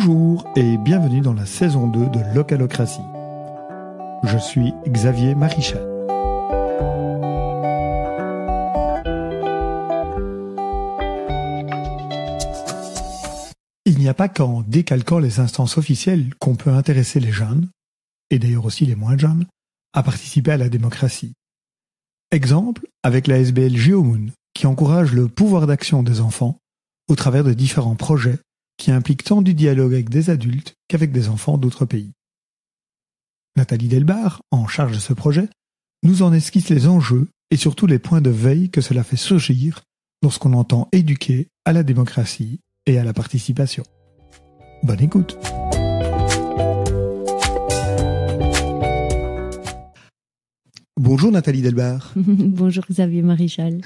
Bonjour et bienvenue dans la saison 2 de Localocratie. Je suis Xavier Marichal. Il n'y a pas qu'en décalquant les instances officielles qu'on peut intéresser les jeunes, et d'ailleurs aussi les moins jeunes, à participer à la démocratie. Exemple avec la SBL Géomoon, qui encourage le pouvoir d'action des enfants au travers de différents projets qui impliquent tant du dialogue avec des adultes qu'avec des enfants d'autres pays. Nathalie Delbar, en charge de ce projet, nous en esquisse les enjeux et surtout les points de veille que cela fait surgir lorsqu'on entend éduquer à la démocratie et à la participation. Bonne écoute. Bonjour Nathalie Delbar. Bonjour Xavier Marichal.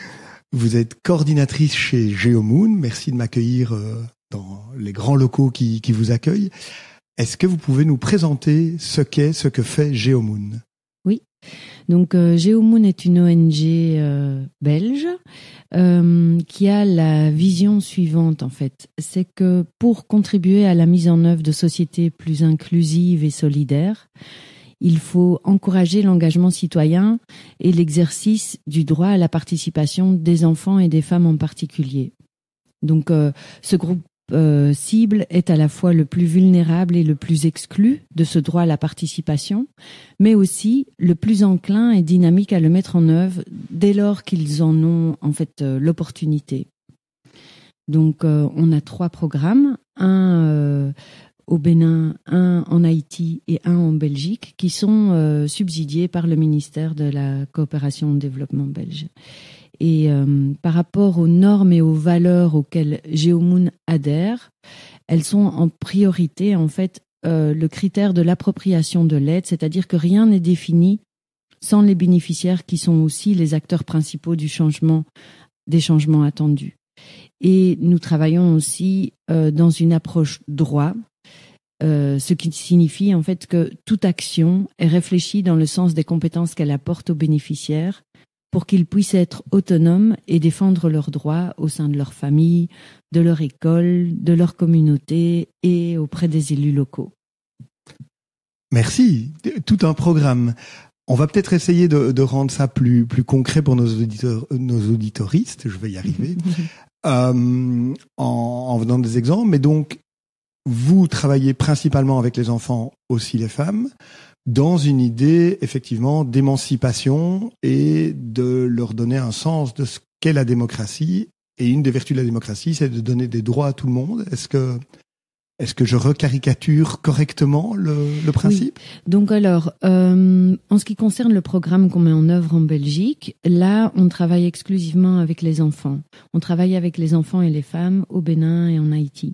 Vous êtes coordinatrice chez Géomoon. Merci de m'accueillir dans les grands locaux qui vous accueillent. Est-ce que vous pouvez nous présenter ce que fait Géomoon ? Oui. Donc Géomoon est une ONG belge qui a la vision suivante en fait. C'est que pour contribuer à la mise en œuvre de sociétés plus inclusives et solidaires, il faut encourager l'engagement citoyen et l'exercice du droit à la participation des enfants et des femmes en particulier. Donc ce groupe cible est à la fois le plus vulnérable et le plus exclu de ce droit à la participation, mais aussi le plus enclin et dynamique à le mettre en œuvre dès lors qu'ils en ont en fait l'opportunité. Donc on a 3 programmes, un au Bénin, un en Haïti et un en Belgique, qui sont subsidiés par le ministère de la Coopération au Développement belge. Et par rapport aux normes et aux valeurs auxquelles Géomoon adhère, elles sont en priorité en fait le critère de l'appropriation de l'aide, c'est-à-dire que rien n'est défini sans les bénéficiaires qui sont aussi les acteurs principaux des changements attendus. Et nous travaillons aussi dans une approche droit, ce qui signifie en fait que toute action est réfléchie dans le sens des compétences qu'elle apporte aux bénéficiaires pour qu'ils puissent être autonomes et défendre leurs droits au sein de leur famille, de leur école, de leur communauté et auprès des élus locaux. Merci. Tout un programme. On va peut-être essayer de rendre ça plus concret pour nos auditoristes. Je vais y arriver. En venant des exemples. Mais donc, vous travaillez principalement avec les enfants, aussi les femmes, dans une idée, effectivement, d'émancipation et de leur donner un sens de ce qu'est la démocratie. Et une des vertus de la démocratie, c'est de donner des droits à tout le monde. Est-ce que je recaricature correctement le principe ? Oui. Donc alors, en ce qui concerne le programme qu'on met en œuvre en Belgique, là, on travaille exclusivement avec les enfants. On travaille avec les enfants et les femmes au Bénin et en Haïti.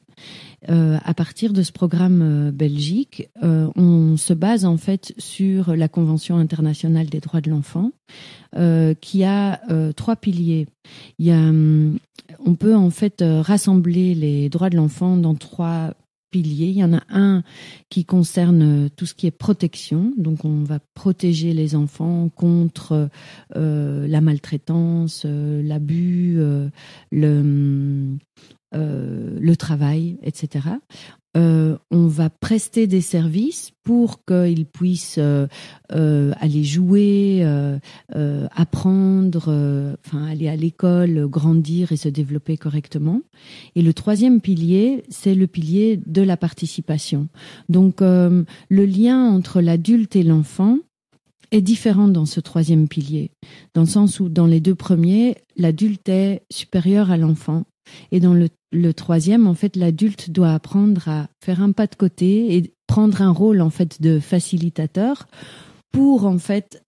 À partir de ce programme Belgique, on se base en fait sur la Convention internationale des droits de l'enfant, qui a 3 piliers. On peut en fait rassembler les droits de l'enfant dans 3 piliers. Il y en a un qui concerne tout ce qui est protection. Donc, on va protéger les enfants contre la maltraitance, l'abus, le travail, etc. On va prester des services pour qu'ils puissent aller jouer, apprendre, aller à l'école, grandir et se développer correctement. Et le 3e pilier, c'est le pilier de la participation. Donc, le lien entre l'adulte et l'enfant est différent dans ce 3e pilier, dans le sens où dans les 2 premiers, l'adulte est supérieur à l'enfant. Et dans le 3e, en fait, l'adulte doit apprendre à faire un pas de côté et prendre un rôle, en fait, de facilitateur pour, en fait,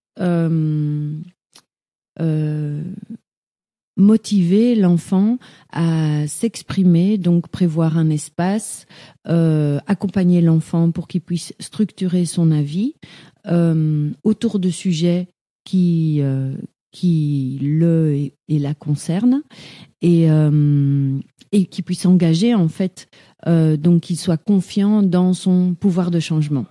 motiver l'enfant à s'exprimer, donc prévoir un espace, accompagner l'enfant pour qu'il puisse structurer son avis autour de sujets qui le et la concernent et qui puisse s'engager en fait, donc qu'il soit confiant dans son pouvoir de changement.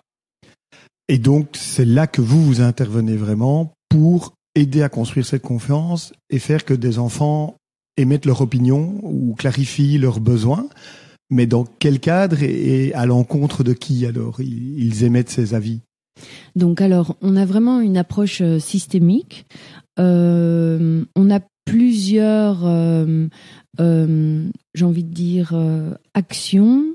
Et donc c'est là que vous intervenez vraiment pour aider à construire cette confiance et faire que des enfants émettent leur opinion ou clarifient leurs besoins. Mais dans quel cadre et à l'encontre de qui alors ils émettent ces avis? Donc alors, on a vraiment une approche systémique. On a plusieurs, j'ai envie de dire, actions.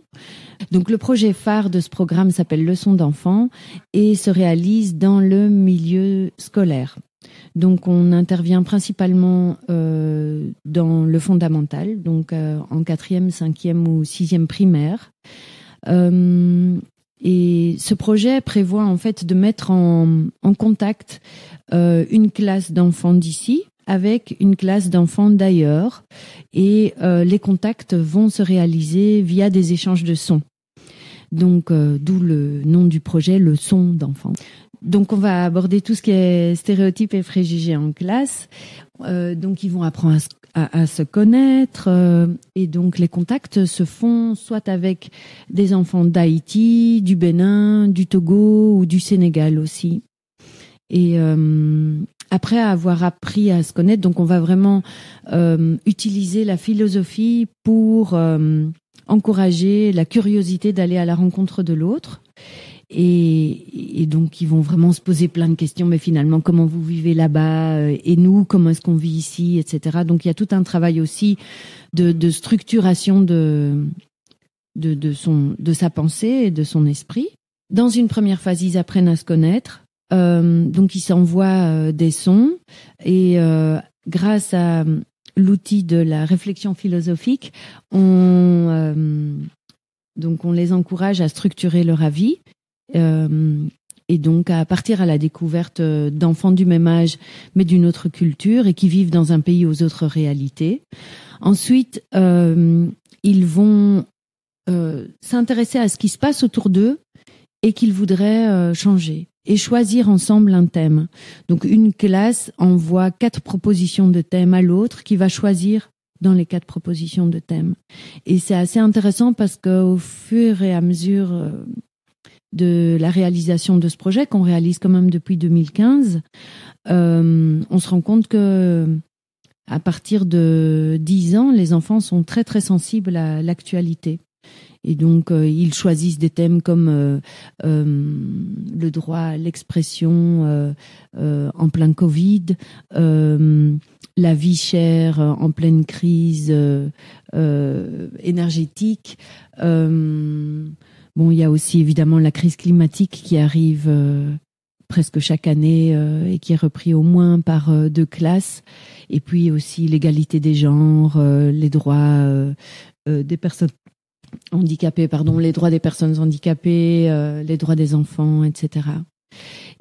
Donc le projet phare de ce programme s'appelle Leçons d'enfants et se réalise dans le milieu scolaire. Donc on intervient principalement dans le fondamental, donc en 4e, 5e ou 6e primaire. Et ce projet prévoit en fait de mettre en contact une classe d'enfants d'ici avec une classe d'enfants d'ailleurs. Et les contacts vont se réaliser via des échanges de sons. Donc d'où le nom du projet, le son d'enfants. Donc on va aborder tout ce qui est stéréotypes et préjugés en classe. Donc ils vont apprendre à se connaître et donc les contacts se font soit avec des enfants d'Haïti, du Bénin, du Togo ou du Sénégal aussi. Et après avoir appris à se connaître, donc on va vraiment utiliser la philosophie pour encourager la curiosité d'aller à la rencontre de l'autre. Et donc, ils vont vraiment se poser plein de questions, mais finalement, comment vous vivez là-bas et nous, comment est-ce qu'on vit ici, etc. Donc, il y a tout un travail aussi de structuration de sa pensée et de son esprit. Dans une première phase, ils apprennent à se connaître. Donc, ils s'envoient des sons et grâce à l'outil de la réflexion philosophique, on les encourage à structurer leur avis. Et donc à partir à la découverte d'enfants du même âge mais d'une autre culture et qui vivent dans un pays aux autres réalités. Ensuite, ils vont s'intéresser à ce qui se passe autour d'eux et qu'ils voudraient changer et choisir ensemble un thème. Donc une classe envoie 4 propositions de thèmes à l'autre qui va choisir dans les 4 propositions de thèmes. Et c'est assez intéressant parce qu'au fur et à mesure de la réalisation de ce projet, qu'on réalise quand même depuis 2015, on se rend compte que à partir de 10 ans, les enfants sont très très sensibles à l'actualité. Et donc, ils choisissent des thèmes comme le droit à l'expression en plein Covid, la vie chère en pleine crise énergétique. Bon, il y a aussi évidemment la crise climatique qui arrive presque chaque année et qui est repris au moins par 2 classes. Et puis aussi l'égalité des genres, les droits des personnes handicapées, les droits des personnes handicapées, les droits des enfants, etc.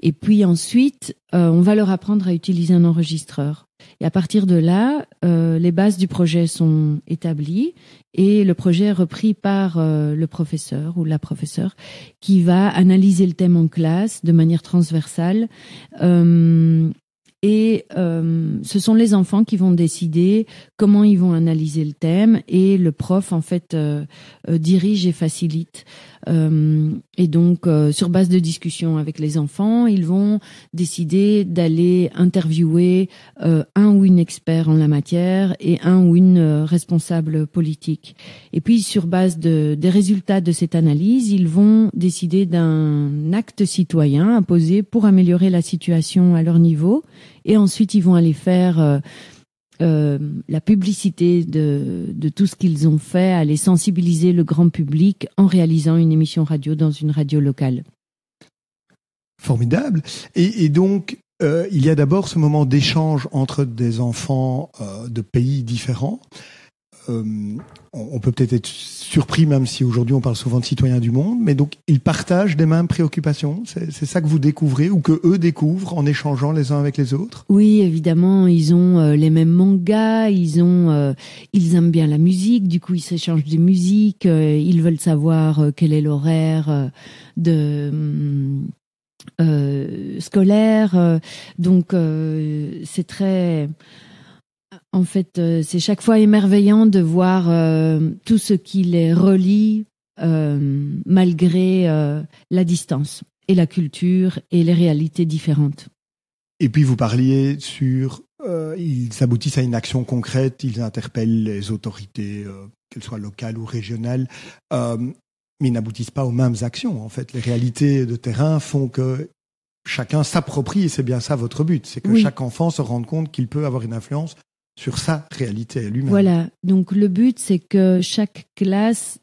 Et puis ensuite, on va leur apprendre à utiliser un enregistreur. Et à partir de là, les bases du projet sont établies et le projet est repris par le professeur ou la professeure qui va analyser le thème en classe de manière transversale. Et ce sont les enfants qui vont décider comment ils vont analyser le thème et le prof en fait dirige et facilite. Et donc sur base de discussion avec les enfants, ils vont décider d'aller interviewer un ou une expert en la matière et un ou une responsable politique. Et puis sur base des résultats de cette analyse, ils vont décider d'un acte citoyen à poser pour améliorer la situation à leur niveau. Et ensuite, ils vont aller faire la publicité de tout ce qu'ils ont fait, aller sensibiliser le grand public en réalisant une émission radio dans une radio locale. Formidable. Et donc, il y a d'abord ce moment d'échange entre des enfants de pays différents. On peut peut-être être surpris, même si aujourd'hui on parle souvent de citoyens du monde, mais donc ils partagent des mêmes préoccupations. C'est ça que vous découvrez ou que eux découvrent en échangeant les uns avec les autres? Oui, évidemment, ils ont les mêmes mangas, ils aiment bien la musique, du coup ils s'échangent des musiques, ils veulent savoir quel est l'horaire scolaire, donc c'est très... En fait, c'est chaque fois émerveillant de voir tout ce qui les relie malgré la distance et la culture et les réalités différentes. Et puis vous parliez sur ils aboutissent à une action concrète, ils interpellent les autorités, qu'elles soient locales ou régionales, mais ils n'aboutissent pas aux mêmes actions. En fait, les réalités de terrain font que chacun s'approprie, et c'est bien ça votre but, c'est que chaque enfant se rende compte qu'il peut avoir une influence sur sa réalité lui-même. Voilà, donc le but, c'est que chaque classe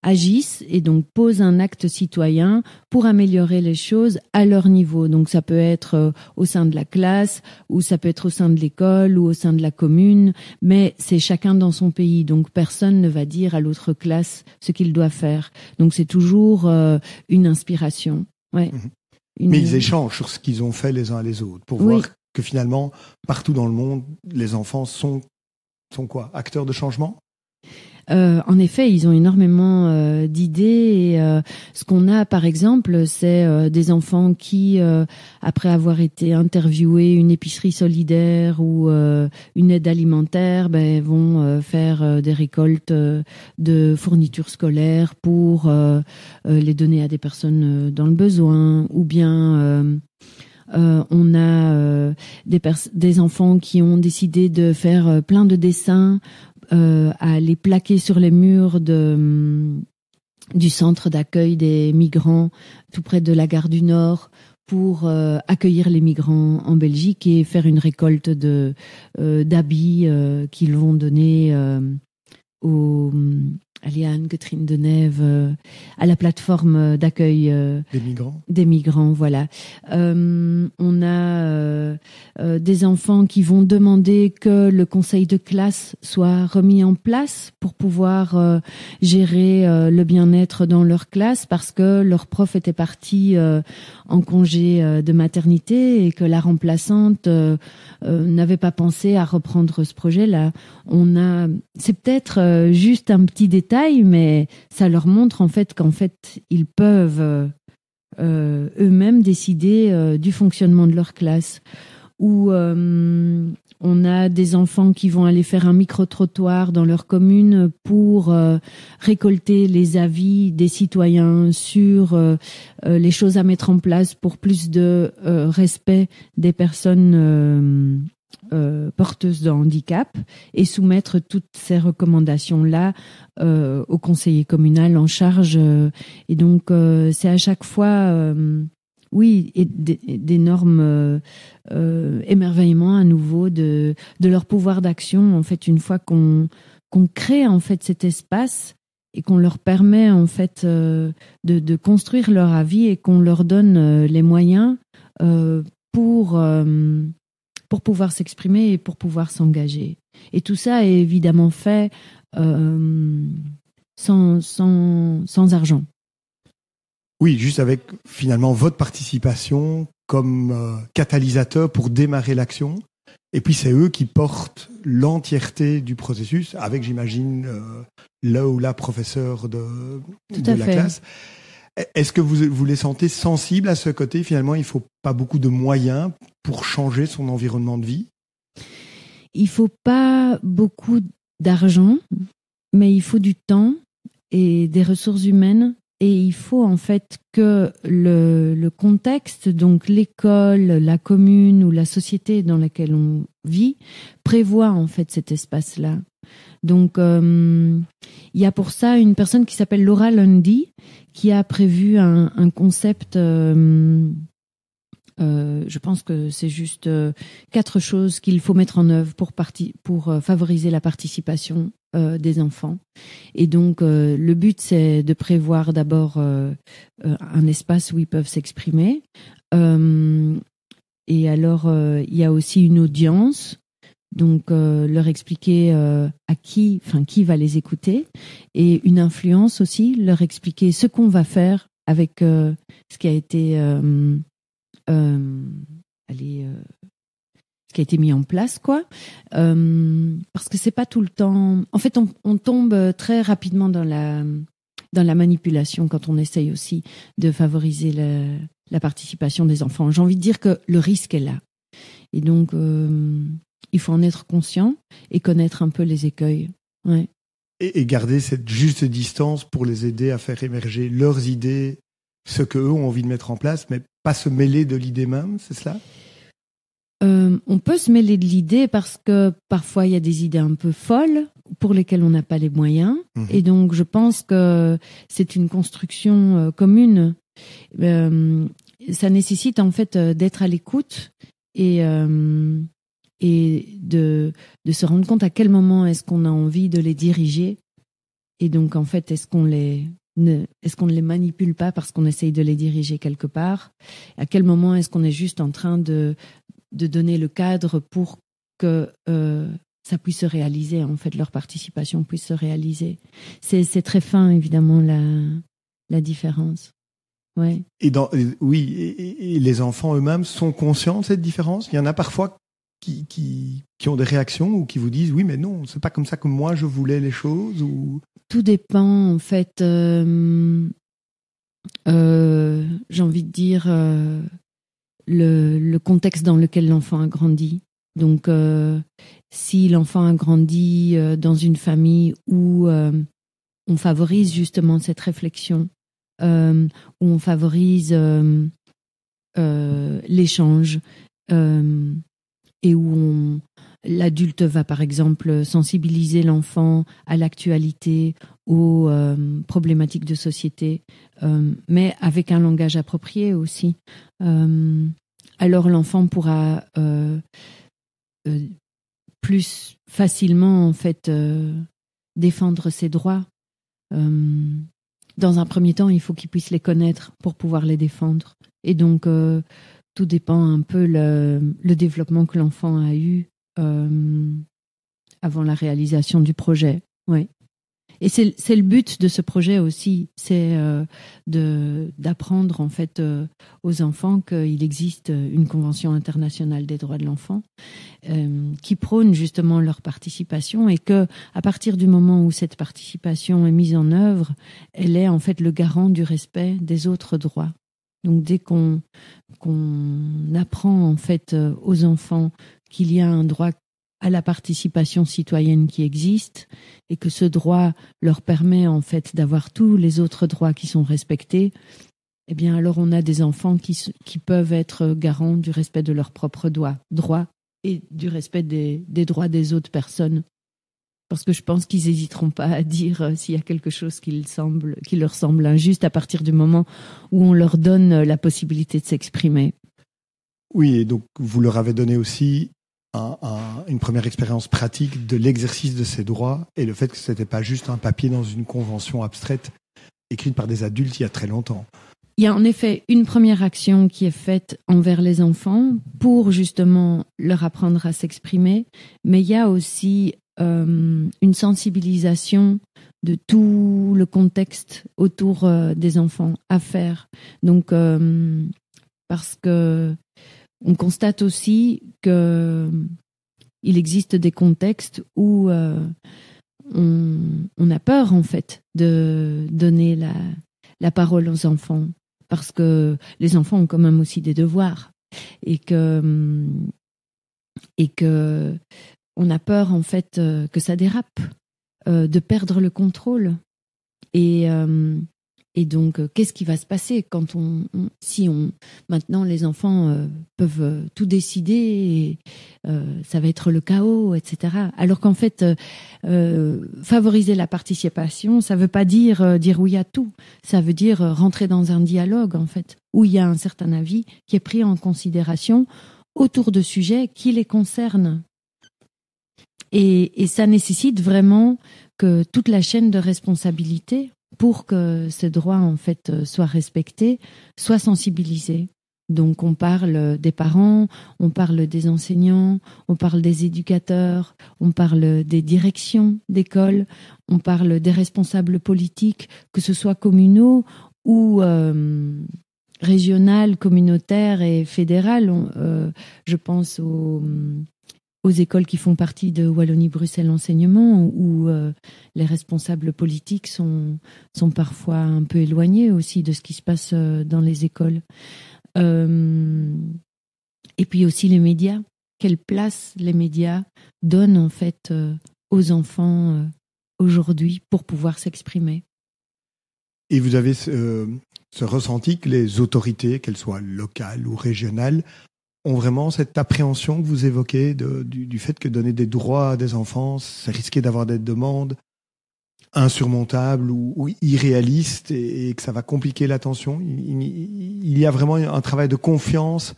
agisse et donc pose un acte citoyen pour améliorer les choses à leur niveau. Donc ça peut être au sein de la classe, ou ça peut être au sein de l'école, ou au sein de la commune, mais c'est chacun dans son pays. Donc personne ne va dire à l'autre classe ce qu'il doit faire. Donc c'est toujours une inspiration. Ouais. Mais ils échangent sur ce qu'ils ont fait les uns les autres pour voir que finalement, partout dans le monde, les enfants sont quoi? Acteurs de changement? En effet, ils ont énormément d'idées. Et, ce qu'on a, par exemple, c'est des enfants qui, après avoir été interviewés, une épicerie solidaire ou une aide alimentaire, vont faire des récoltes de fournitures scolaires pour les donner à des personnes dans le besoin, ou bien on a des enfants qui ont décidé de faire plein de dessins à les plaquer sur les murs du centre d'accueil des migrants tout près de la gare du Nord pour accueillir les migrants en Belgique et faire une récolte d'habits qu'ils vont donner à Anne-Catherine Denève, à la plateforme d'accueil des migrants, voilà. On a des enfants qui vont demander que le conseil de classe soit remis en place pour pouvoir gérer le bien-être dans leur classe, parce que leur prof était parti en congé de maternité et que la remplaçante n'avait pas pensé à reprendre ce projet-là. C'est peut-être juste un petit détail, mais ça leur montre en fait ils peuvent eux-mêmes décider du fonctionnement de leur classe. Ou on a des enfants qui vont aller faire un micro-trottoir dans leur commune pour récolter les avis des citoyens sur les choses à mettre en place pour plus de respect des personnes porteuses de handicap, et soumettre toutes ces recommandations-là au conseiller communal en charge. Et donc, c'est à chaque fois... d'énormes émerveillements à nouveau de leur pouvoir d'action. En fait, une fois qu'on crée en fait cet espace et qu'on leur permet en fait de construire leur avis, et qu'on leur donne les moyens pour pouvoir s'exprimer et pour pouvoir s'engager. Et tout ça est évidemment fait sans argent. Oui, juste avec finalement votre participation comme catalyseur pour démarrer l'action. Et puis c'est eux qui portent l'entièreté du processus, avec, j'imagine, là ou la professeur de la classe. Est-ce que vous les sentez sensibles à ce côté? Finalement, il ne faut pas beaucoup de moyens pour changer son environnement de vie? Il ne faut pas beaucoup d'argent, mais il faut du temps et des ressources humaines. Et il faut en fait que le contexte, donc l'école, la commune ou la société dans laquelle on vit, prévoit en fait cet espace-là. Donc il y a pour ça une personne qui s'appelle Laura Lundy, qui a prévu un concept. Je pense que c'est juste 4 choses qu'il faut mettre en œuvre pour favoriser la participation des enfants. Et donc le but, c'est de prévoir d'abord un espace où ils peuvent s'exprimer. Et alors il y a aussi une audience, donc leur expliquer qui va les écouter, et une influence aussi, leur expliquer ce qu'on va faire avec ce qui a été ce qui a été mis en place, quoi. Parce que c'est pas tout le temps. En fait, on tombe très rapidement dans la manipulation quand on essaye aussi de favoriser la participation des enfants. J'ai envie de dire que le risque est là, et donc il faut en être conscient et connaître un peu les écueils. Ouais. Et garder cette juste distance pour les aider à faire émerger leurs idées, ce qu'eux ont envie de mettre en place, mais pas se mêler de l'idée même, c'est cela? On peut se mêler de l'idée parce que parfois il y a des idées un peu folles pour lesquelles on n'a pas les moyens. Et donc je pense que c'est une construction commune. Ça nécessite en fait d'être à l'écoute et de se rendre compte à quel moment est-ce qu'on a envie de les diriger. Et donc en fait, est-ce qu'on ne les manipule pas parce qu'on essaye de les diriger quelque part? À quel moment est-ce qu'on est juste en train de donner le cadre pour que ça puisse se réaliser, en fait, leur participation puisse se réaliser. C'est très fin, évidemment, la différence. Ouais. Et les enfants eux-mêmes sont conscients de cette différence? Il y en a parfois qui ont des réactions ou qui vous disent oui, mais non, c'est pas comme ça que moi je voulais les choses, ou... Tout dépend, en fait. J'ai envie de dire le contexte dans lequel l'enfant a grandi. Donc, si l'enfant a grandi dans une famille où on favorise justement cette réflexion, où on favorise l'échange, et où l'adulte va par exemple sensibiliser l'enfant à l'actualité, aux problématiques de société, mais avec un langage approprié aussi. Alors l'enfant pourra plus facilement en fait défendre ses droits. Dans un premier temps, il faut qu'il puisse les connaître pour pouvoir les défendre. Et donc tout dépend un peu le développement que l'enfant a eu avant la réalisation du projet. Ouais. Et c'est le but de ce projet aussi, c'est d'apprendre en fait aux enfants qu'il existe une convention internationale des droits de l'enfant qui prône justement leur participation, et que à partir du moment où cette participation est mise en œuvre, elle est en fait le garant du respect des autres droits. Donc dès qu'on apprend en fait aux enfants qu'il y a un droit à la participation citoyenne qui existe, et que ce droit leur permet en fait d'avoir tous les autres droits qui sont respectés, eh bien alors on a des enfants qui peuvent être garants du respect de leurs propres droits et du respect des droits des autres personnes. Parce que je pense qu'ils n'hésiteront pas à dire s'il y a quelque chose qui leur semble injuste à partir du moment où on leur donne la possibilité de s'exprimer. Oui, et donc vous leur avez donné aussi une première expérience pratique de l'exercice de ces droits, et le fait que ce n'était pas juste un papier dans une convention abstraite écrite par des adultes il y a très longtemps. Il y a en effet une première action qui est faite envers les enfants pour justement leur apprendre à s'exprimer, mais il y a aussi une sensibilisation de tout le contexte autour des enfants à faire. Donc, parce que on constate aussi qu'il existe des contextes où on a peur en fait de donner la parole aux enfants, parce que les enfants ont quand même aussi des devoirs, et que on a peur en fait que ça dérape, de perdre le contrôle. Et donc, qu'est-ce qui va se passer quand si maintenant les enfants peuvent tout décider, et ça va être le chaos, etc. Alors qu'en fait, favoriser la participation, ça veut pas dire oui à tout. Ça veut dire rentrer dans un dialogue, en fait, où il y a un certain avis qui est pris en considération autour de sujets qui les concernent. Et ça nécessite vraiment que toute la chaîne de responsabilité, pour que ces droits en fait soient respectés, soient sensibilisés. Donc on parle des parents, on parle des enseignants, on parle des éducateurs, on parle des directions d'école, on parle des responsables politiques, que ce soit communaux ou régionales, communautaires et fédérales. Je pense aux écoles qui font partie de Wallonie-Bruxelles Enseignement, où les responsables politiques sont parfois un peu éloignés aussi de ce qui se passe dans les écoles. Et puis aussi les médias. Quelle place les médias donnent en fait aux enfants aujourd'hui pour pouvoir s'exprimer. Et vous avez ce ressenti que les autorités, qu'elles soient locales ou régionales, ont vraiment cette appréhension que vous évoquez du fait que donner des droits à des enfants, c'est risquer d'avoir des demandes insurmontables ou irréalistes et que ça va compliquer l'attention. Il y a vraiment un travail de confiance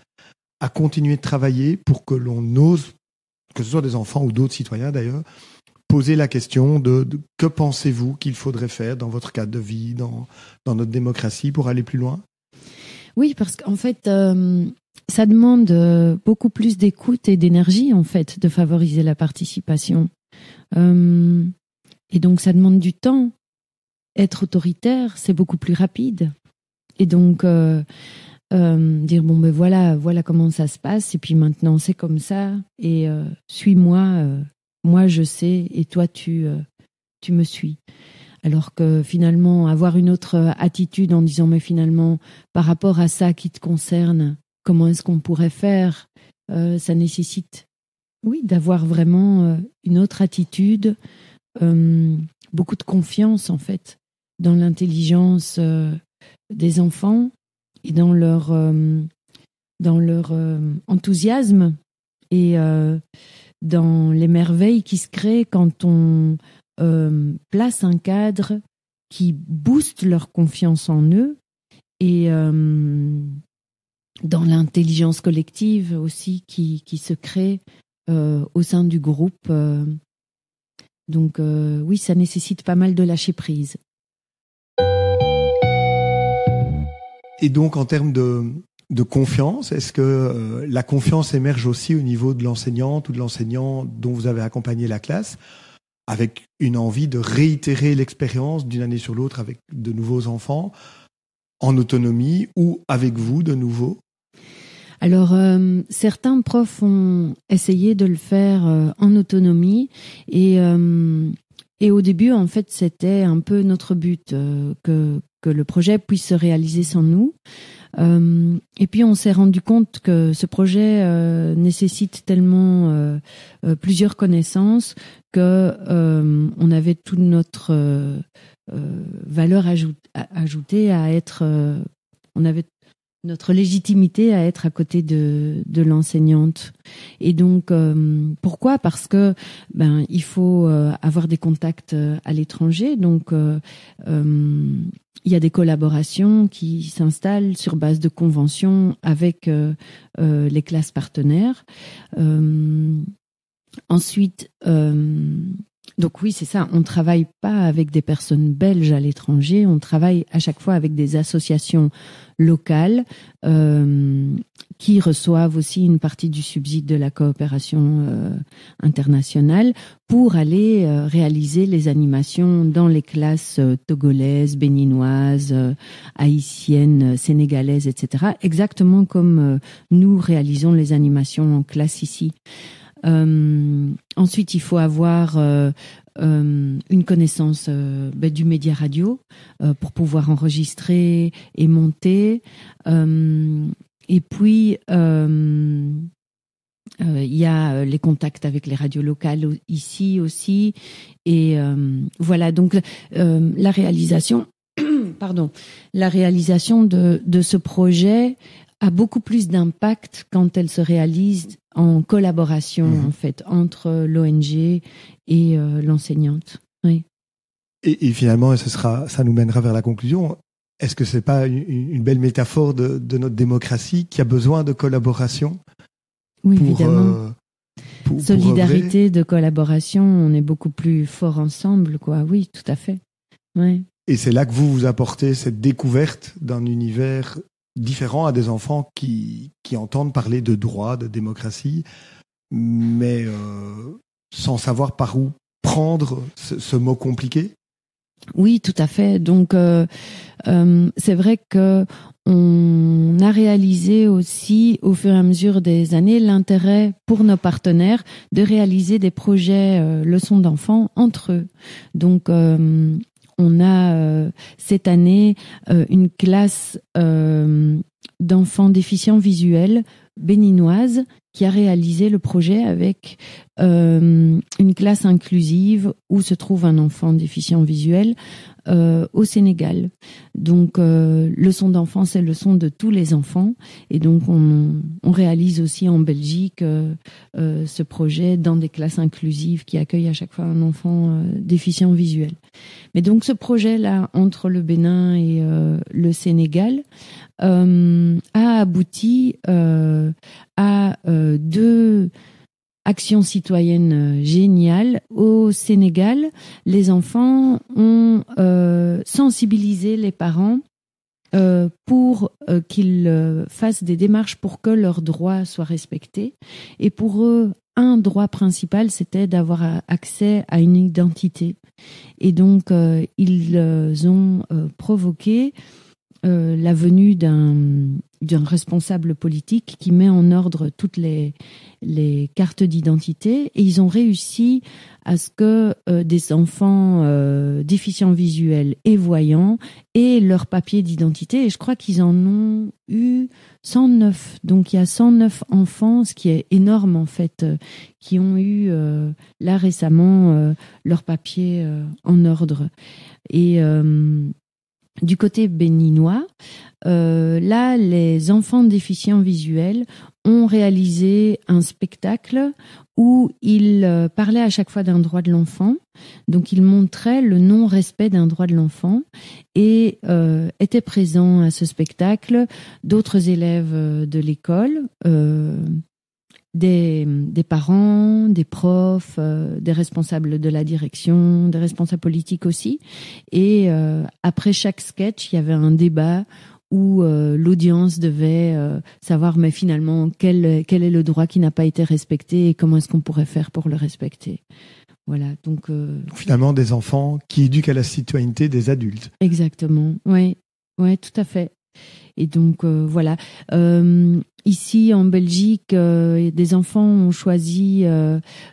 à continuer de travailler pour que l'on ose, que ce soit des enfants ou d'autres citoyens d'ailleurs, poser la question de que pensez-vous qu'il faudrait faire dans votre cadre de vie, dans notre démocratie pour aller plus loin? Oui, parce qu'en fait, ça demande beaucoup plus d'écoute et d'énergie, en fait, de favoriser la participation. Et donc, ça demande du temps. Être autoritaire, c'est beaucoup plus rapide. Et donc, dire, bon, ben voilà comment ça se passe, et puis maintenant, c'est comme ça, et suis-moi, moi je sais, et toi, tu me suis. Alors que finalement, avoir une autre attitude en disant, mais finalement, par rapport à ça qui te concerne, comment est-ce qu'on pourrait faire, ça nécessite, oui, d'avoir vraiment une autre attitude, beaucoup de confiance, en fait, dans l'intelligence des enfants et dans leur enthousiasme et dans les merveilles qui se créent quand on place un cadre qui booste leur confiance en eux et dans l'intelligence collective aussi qui se crée au sein du groupe. Donc oui, ça nécessite pas mal de lâcher prise. Et donc en termes de confiance, est-ce que la confiance émerge aussi au niveau de l'enseignante ou de l'enseignant dont vous avez accompagné la classe, avec une envie de réitérer l'expérience d'une année sur l'autre avec de nouveaux enfants, en autonomie ou avec vous de nouveau? Alors, certains profs ont essayé de le faire en autonomie et au début, en fait, c'était un peu notre but que le projet puisse se réaliser sans nous. Et puis, on s'est rendu compte que ce projet nécessite tellement plusieurs connaissances que on avait toute notre valeur ajoutée à être. On avait notre légitimité à être à côté de l'enseignante. Et donc, pourquoi ? Parce que il faut avoir des contacts à l'étranger. Donc, il y a des collaborations qui s'installent sur base de conventions avec les classes partenaires. Ensuite, donc oui, c'est ça, on ne travaille pas avec des personnes belges à l'étranger, on travaille à chaque fois avec des associations locales qui reçoivent aussi une partie du subside de la coopération internationale pour aller réaliser les animations dans les classes togolaises, béninoises, haïtiennes, sénégalaises, etc. Exactement comme nous réalisons les animations en classe ici. Ensuite, il faut avoir une connaissance du média radio pour pouvoir enregistrer et monter. Et puis, il y a les contacts avec les radios locales ici aussi. Et voilà, donc la réalisation de ce projet a beaucoup plus d'impact quand elle se réalise en collaboration, en fait, entre l'ONG et l'enseignante. Oui. Et finalement, ça nous mènera vers la conclusion. Est-ce que c'est pas une belle métaphore de notre démocratie qui a besoin de collaboration? Oui, évidemment. Solidarité, de collaboration, on est beaucoup plus fort ensemble, quoi. Oui, tout à fait. Ouais. Et c'est là que vous apportez cette découverte d'un univers différent à des enfants qui entendent parler de droit, de démocratie, mais sans savoir par où prendre ce mot compliqué. Oui, tout à fait. Donc, c'est vrai que on a réalisé aussi, au fur et à mesure des années, l'intérêt pour nos partenaires de réaliser des projets leçons d'enfants entre eux. Donc, on a cette année une classe d'enfants déficients visuels béninoise qui a réalisé le projet avec une classe inclusive où se trouve un enfant déficient visuel au Sénégal. Donc, le son d'enfant, c'est le son de tous les enfants. Et donc, on réalise aussi en Belgique ce projet dans des classes inclusives qui accueillent à chaque fois un enfant déficient visuel. Mais donc, ce projet-là, entre le Bénin et le Sénégal, a abouti à deux actions citoyennes géniales. Au Sénégal, les enfants ont sensibilisé les parents pour qu'ils fassent des démarches pour que leurs droits soient respectés. Et pour eux, un droit principal, c'était d'avoir accès à une identité. Et donc, ils ont provoqué la venue d'un responsable politique qui met en ordre toutes les cartes d'identité, et ils ont réussi à ce que des enfants déficients visuels et voyants aient leur papier d'identité, et je crois qu'ils en ont eu 109. Donc il y a 109 enfants, ce qui est énorme en fait, qui ont eu là récemment leur papier en ordre. Et du côté béninois, là, les enfants déficients visuels ont réalisé un spectacle où ils parlaient à chaque fois d'un droit de l'enfant. Donc, ils montraient le non-respect d'un droit de l'enfant et étaient présents à ce spectacle d'autres élèves de l'école, des parents, des profs, des responsables de la direction, des responsables politiques aussi. Et après chaque sketch, il y avait un débat où l'audience devait savoir, mais finalement, quel est le droit qui n'a pas été respecté et comment est-ce qu'on pourrait faire pour le respecter. Voilà, donc finalement, des enfants qui éduquent à la citoyenneté des adultes. Exactement, oui, tout à fait. Et donc voilà, ici en Belgique, des enfants ont choisi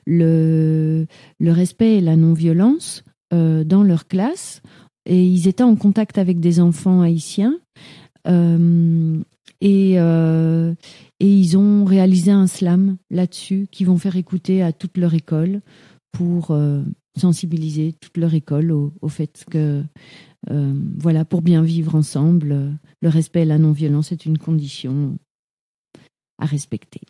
le respect et la non-violence dans leur classe, et ils étaient en contact avec des enfants haïtiens, et ils ont réalisé un slam là-dessus qu'ils vont faire écouter à toute leur école pour sensibiliser toute leur école au fait que voilà, pour bien vivre ensemble, le respect et la non-violence est une condition à respecter.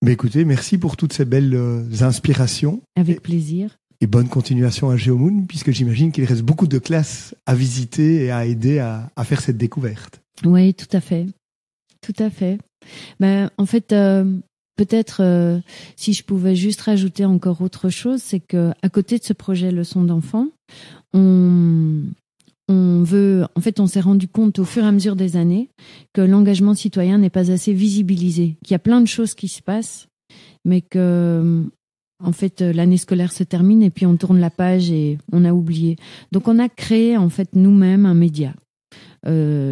Mais écoutez, merci pour toutes ces belles inspirations. Avec plaisir. Et bonne continuation à GeoMoon, puisque j'imagine qu'il reste beaucoup de classes à visiter et à aider à faire cette découverte. Oui, tout à fait. Tout à fait. Ben, en fait, peut-être, si je pouvais juste rajouter encore autre chose, c'est que à côté de ce projet Leçon d'enfant, on s'est rendu compte au fur et à mesure des années que l'engagement citoyen n'est pas assez visibilisé, qu'il y a plein de choses qui se passent, mais que, en fait, l'année scolaire se termine et puis on tourne la page et on a oublié. Donc on a créé, en fait, nous-mêmes un média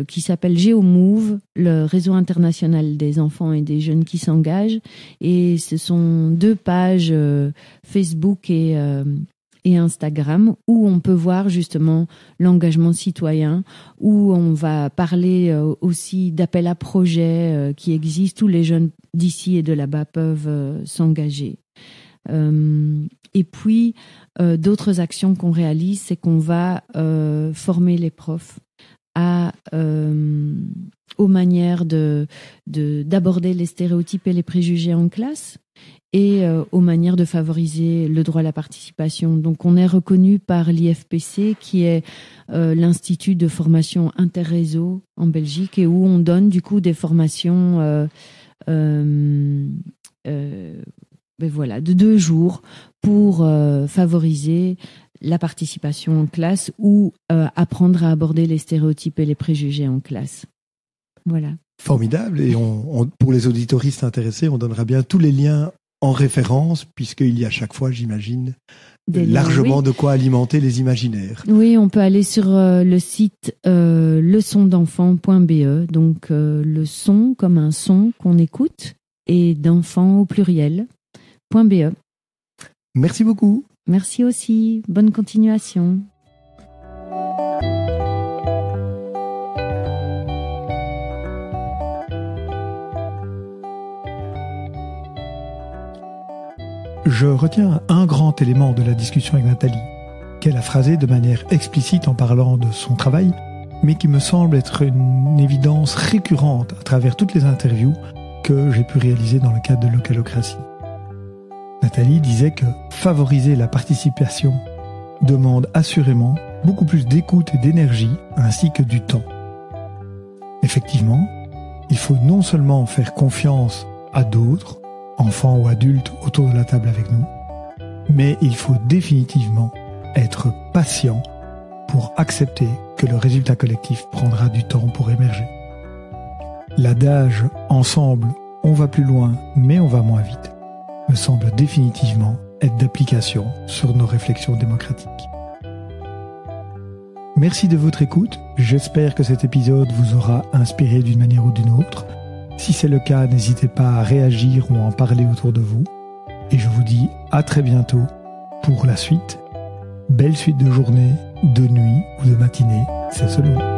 qui s'appelle GeoMove, le réseau international des enfants et des jeunes qui s'engagent. Et ce sont 2 pages Facebook et Instagram où on peut voir justement l'engagement citoyen, où on va parler aussi d'appels à projets qui existent. Tous les jeunes d'ici et de là-bas peuvent s'engager. Et puis, d'autres actions qu'on réalise, c'est qu'on va former les profs aux manières d'aborder les stéréotypes et les préjugés en classe, et aux manières de favoriser le droit à la participation. Donc on est reconnu par l'IFPC, qui est l'Institut de formation interréseau en Belgique, et où on donne du coup des formations de 2 jours pour favoriser la participation en classe ou apprendre à aborder les stéréotypes et les préjugés en classe. Voilà. Formidable. Et pour les auditoristes intéressés, on donnera bien tous les liens en référence, puisqu'il y a chaque fois, j'imagine, largement de quoi alimenter les imaginaires. Oui, on peut aller sur le site leçondenfant.be, donc le son comme un son qu'on écoute, et d'enfant au pluriel, .be. Merci beaucoup. Merci aussi. Bonne continuation. je retiens un grand élément de la discussion avec Nathalie, qu'elle a phrasé de manière explicite en parlant de son travail, mais qui me semble être une évidence récurrente à travers toutes les interviews que j'ai pu réaliser dans le cadre de Localocratie. Nathalie disait que favoriser la participation demande assurément beaucoup plus d'écoute et d'énergie ainsi que du temps. Effectivement, il faut non seulement faire confiance à d'autres, enfants ou adultes autour de la table avec nous, mais il faut définitivement être patient pour accepter que le résultat collectif prendra du temps pour émerger. L'adage « ensemble, on va plus loin, mais on va moins vite » me semble définitivement être d'application sur nos réflexions démocratiques. Merci de votre écoute, j'espère que cet épisode vous aura inspiré d'une manière ou d'une autre. Si c'est le cas, n'hésitez pas à réagir ou à en parler autour de vous. Et je vous dis à très bientôt pour la suite. Belle suite de journée, de nuit ou de matinée, c'est selon.